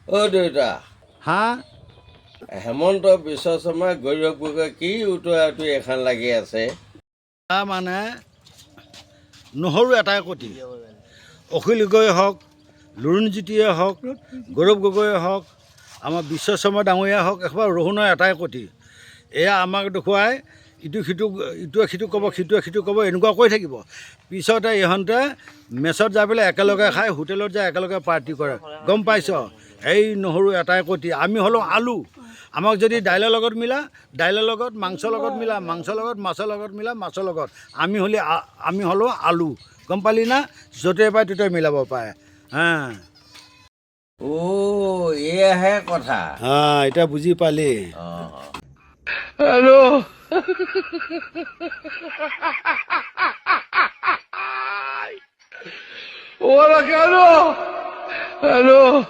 অ' দেউতা, হা হেমন্ত বিশ্ব শৰ্মা গৌৰৱ গগৈ কি উতৰা এখন লাগি আছে? মানে নহৰু এটাই কটি অখিল গগৈয়ে হওক, লুৰিণজ্যোতিয়ে হওক, গৌৰৱ গগৈয়ে হওক, আমাৰ বিশ্ব শৰ্মা ডাঙৰীয়া হওক, একেবাৰে ৰহুণৰ এটাই কটি। এয়া আমাক দেখুৱাই ইটোৱে সিটো ক'ব, সিটোৱে সিটো ক'ব, এনেকুৱা কৈ থাকিব। পিছতে ইহঁতে মেচত যাই পেলাই একেলগে খাই, হোটেলত যাই একেলগে পাৰ্টি কৰে। গম পাইছ? এই নহৰু এটাই কটি। আমি হ'লেও আলু। আমাক যদি দাইলৰ লগত মিলা, দাইলৰ লগত, মাংসৰ লগত মিলা, মাংসৰ লগত, মাছৰ লগত মিলা, মাছৰ লগত। আমি হ'লেও আলু। গম পালি না? য'তে পায় ত'তে মিলাব পাৰে। অ' এয়াহে কথা। এতিয়া বুজি পালি। অ' Hello. Hola, Carlos. Hello.